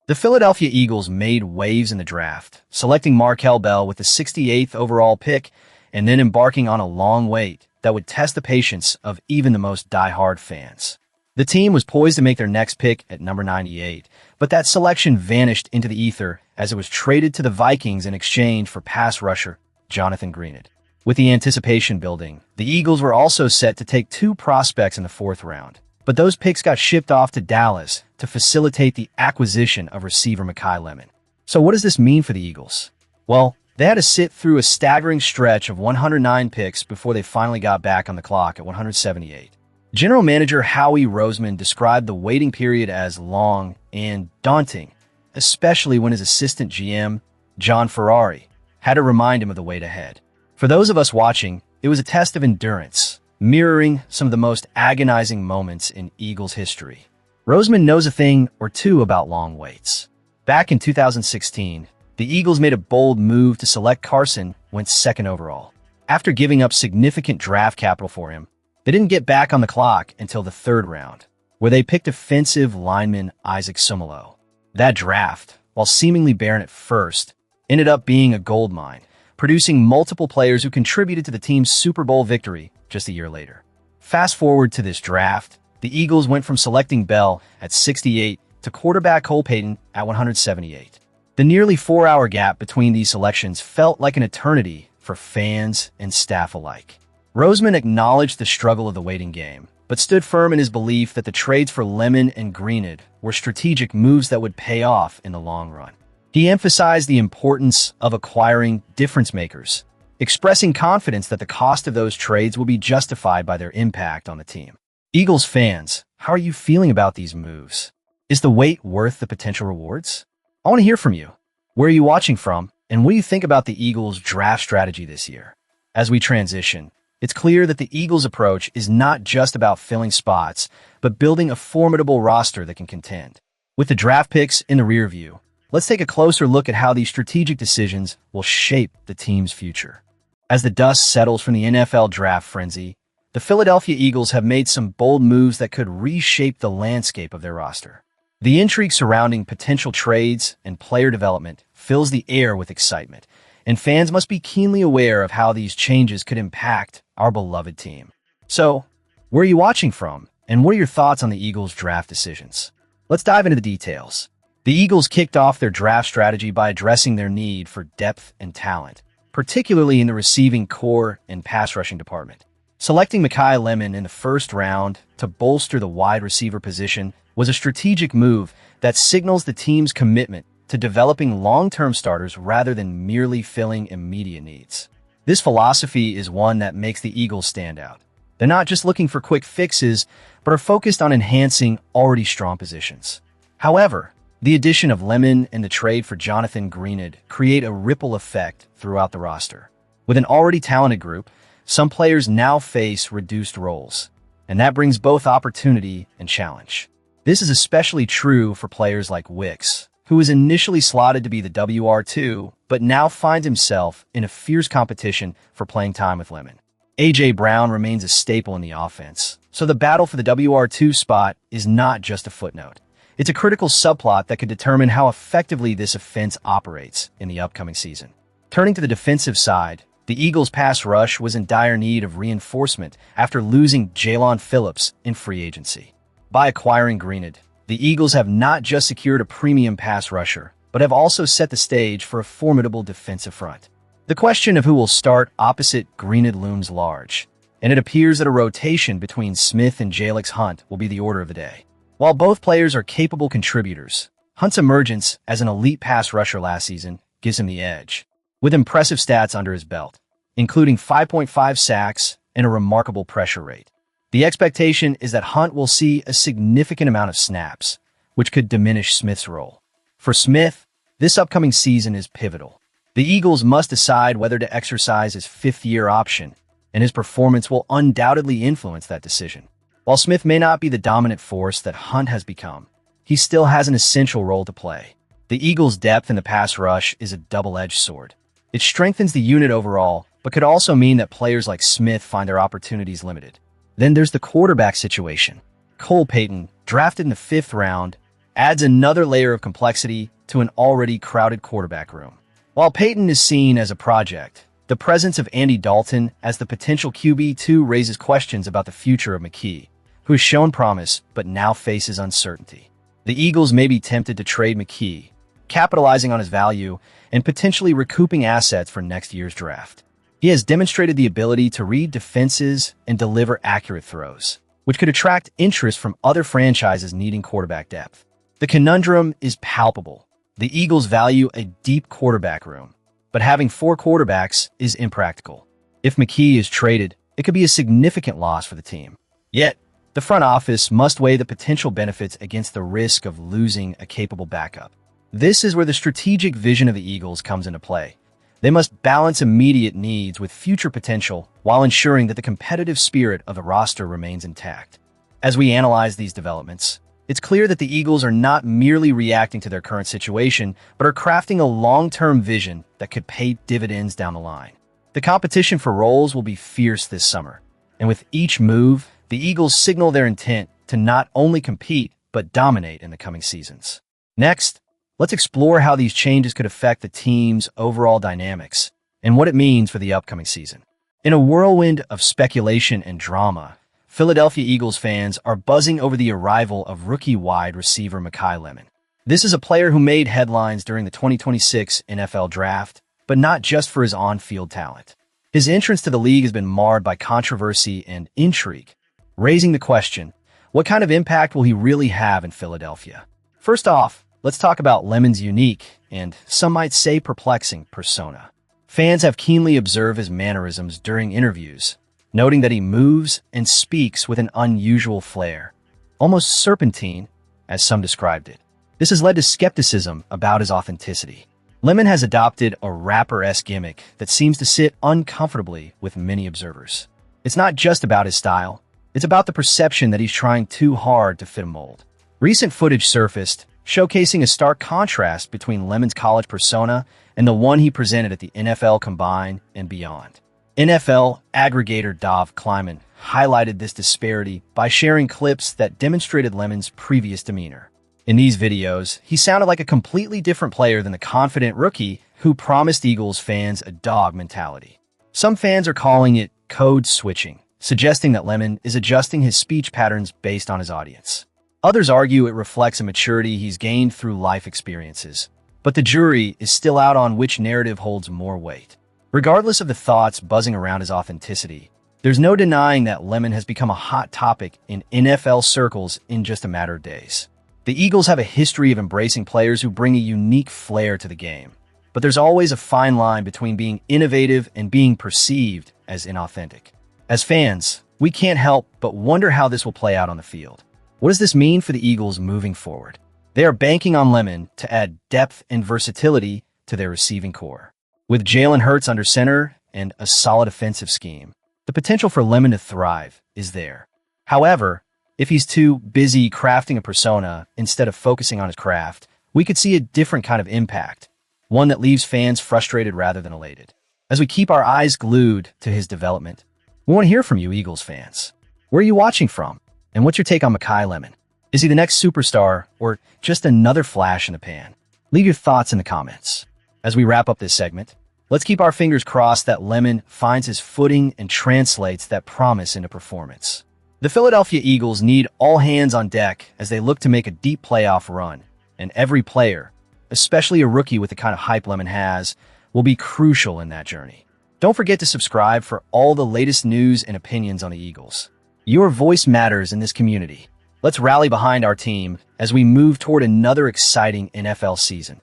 The Philadelphia Eagles made waves in the draft, selecting Markel Bell with the 68th overall pick and then embarking on a long wait that would test the patience of even the most die-hard fans. The team was poised to make their next pick at number 98, but that selection vanished into the ether as it was traded to the Vikings in exchange for pass rusher Jonathan Greenard. With the anticipation building, the Eagles were also set to take 2 prospects in the 4th round, but those picks got shipped off to Dallas to facilitate the acquisition of receiver Makai Lemon. So what does this mean for the Eagles? Well, they had to sit through a staggering stretch of 109 picks before they finally got back on the clock at 178. General Manager Howie Roseman described the waiting period as long and daunting, especially when his assistant GM, John Ferrari, had to remind him of the wait ahead. For those of us watching, it was a test of endurance, mirroring some of the most agonizing moments in Eagles history. Roseman knows a thing or two about long waits. Back in 2016, the Eagles made a bold move to select Carson Wentz 2nd overall. After giving up significant draft capital for him, they didn't get back on the clock until the 3rd round, where they picked defensive lineman Isaac Seumalo. That draft, while seemingly barren at first, ended up being a goldmine, producing multiple players who contributed to the team's Super Bowl victory just a year later. Fast forward to this draft, the Eagles went from selecting Bell at 68 to quarterback Cole Payton at 178. The nearly 4-hour gap between these selections felt like an eternity for fans and staff alike. Roseman acknowledged the struggle of the waiting game, but stood firm in his belief that the trades for Lemon and Greenard were strategic moves that would pay off in the long run. He emphasized the importance of acquiring difference makers, expressing confidence that the cost of those trades will be justified by their impact on the team. Eagles fans, how are you feeling about these moves? Is the wait worth the potential rewards? I want to hear from you. Where are you watching from, and what do you think about the Eagles' draft strategy this year? As we transition, it's clear that the Eagles' approach is not just about filling spots, but building a formidable roster that can contend. With the draft picks in the rear view, let's take a closer look at how these strategic decisions will shape the team's future. As the dust settles from the NFL draft frenzy, the Philadelphia Eagles have made some bold moves that could reshape the landscape of their roster. The intrigue surrounding potential trades and player development fills the air with excitement, and fans must be keenly aware of how these changes could impact our beloved team. So, where are you watching from, and what are your thoughts on the Eagles' draft decisions? Let's dive into the details. The Eagles kicked off their draft strategy by addressing their need for depth and talent, particularly in the receiving core and pass rushing department. Selecting Makai Lemon in the 1st round to bolster the wide receiver position was a strategic move that signals the team's commitment to developing long-term starters rather than merely filling immediate needs. This philosophy is one that makes the Eagles stand out. They're not just looking for quick fixes, but are focused on enhancing already strong positions. However, the addition of Lemon and the trade for Jonathan Greenard create a ripple effect throughout the roster. With an already talented group, some players now face reduced roles, and that brings both opportunity and challenge. This is especially true for players like Wicks, who was initially slotted to be the WR2, but now finds himself in a fierce competition for playing time with Lemon. A.J. Brown remains a staple in the offense, so the battle for the WR2 spot is not just a footnote. It's a critical subplot that could determine how effectively this offense operates in the upcoming season. Turning to the defensive side, the Eagles' pass rush was in dire need of reinforcement after losing Jalen Phillips in free agency. By acquiring Greenard, the Eagles have not just secured a premium pass rusher, but have also set the stage for a formidable defensive front. The question of who will start opposite Greenard looms large, and it appears that a rotation between Smith and Jalen Hunt will be the order of the day. While both players are capable contributors, Hunt's emergence as an elite pass rusher last season gives him the edge, with impressive stats under his belt, including 5.5 sacks and a remarkable pressure rate. The expectation is that Hunt will see a significant amount of snaps, which could diminish Smith's role. For Smith, this upcoming season is pivotal. The Eagles must decide whether to exercise his 5th-year option, and his performance will undoubtedly influence that decision. While Smith may not be the dominant force that Hunt has become, he still has an essential role to play. The Eagles' depth in the pass rush is a double-edged sword. It strengthens the unit overall, but could also mean that players like Smith find their opportunities limited. Then there's the quarterback situation. Cole Payton, drafted in the 5th round, adds another layer of complexity to an already crowded quarterback room. While Peyton is seen as a project, the presence of Andy Dalton as the potential QB2 raises questions about the future of McKee, who has shown promise but now faces uncertainty. The Eagles may be tempted to trade McKee, capitalizing on his value and potentially recouping assets for next year's draft. He has demonstrated the ability to read defenses and deliver accurate throws, which could attract interest from other franchises needing quarterback depth. The conundrum is palpable. The Eagles value a deep quarterback room, but having 4 quarterbacks is impractical. If McKee is traded, it could be a significant loss for the team. Yet, the front office must weigh the potential benefits against the risk of losing a capable backup. This is where the strategic vision of the Eagles comes into play. They must balance immediate needs with future potential while ensuring that the competitive spirit of the roster remains intact. As we analyze these developments, it's clear that the Eagles are not merely reacting to their current situation, but are crafting a long-term vision that could pay dividends down the line. The competition for roles will be fierce this summer, and with each move, the Eagles signal their intent to not only compete, but dominate in the coming seasons. Next, let's explore how these changes could affect the team's overall dynamics and what it means for the upcoming season. In a whirlwind of speculation and drama, Philadelphia Eagles fans are buzzing over the arrival of rookie wide receiver Makai Lemon. This is a player who made headlines during the 2026 NFL Draft, but not just for his on-field talent. His entrance to the league has been marred by controversy and intrigue, raising the question, what kind of impact will he really have in Philadelphia? First off, let's talk about Lemon's unique and, some might say, perplexing persona. Fans have keenly observed his mannerisms during interviews, noting that he moves and speaks with an unusual flair, almost serpentine, as some described it. This has led to skepticism about his authenticity. Lemon has adopted a rapper-esque gimmick that seems to sit uncomfortably with many observers. It's not just about his style, it's about the perception that he's trying too hard to fit a mold. Recent footage surfaced, showcasing a stark contrast between Lemon's college persona and the one he presented at the NFL Combine and beyond. NFL aggregator Dov Kleiman highlighted this disparity by sharing clips that demonstrated Lemon's previous demeanor. In these videos, he sounded like a completely different player than the confident rookie who promised Eagles fans a dog mentality. Some fans are calling it code switching, suggesting that Lemon is adjusting his speech patterns based on his audience. Others argue it reflects a maturity he's gained through life experiences, but the jury is still out on which narrative holds more weight. Regardless of the thoughts buzzing around his authenticity, there's no denying that Lemon has become a hot topic in NFL circles in just a matter of days. The Eagles have a history of embracing players who bring a unique flair to the game, but there's always a fine line between being innovative and being perceived as inauthentic. As fans, we can't help but wonder how this will play out on the field. What does this mean for the Eagles moving forward? They are banking on Lemon to add depth and versatility to their receiving core. With Jalen Hurts under center and a solid offensive scheme, the potential for Lemon to thrive is there. However, if he's too busy crafting a persona instead of focusing on his craft, we could see a different kind of impact, one that leaves fans frustrated rather than elated. As we keep our eyes glued to his development, we want to hear from you, Eagles fans. Where are you watching from? And what's your take on Makai Lemon? Is he the next superstar or just another flash in the pan? Leave your thoughts in the comments. As we wrap up this segment, let's keep our fingers crossed that Lemon finds his footing and translates that promise into performance. The Philadelphia Eagles need all hands on deck as they look to make a deep playoff run, and every player, especially a rookie with the kind of hype Lemon has, will be crucial in that journey. Don't forget to subscribe for all the latest news and opinions on the Eagles. Your voice matters in this community. Let's rally behind our team as we move toward another exciting NFL season.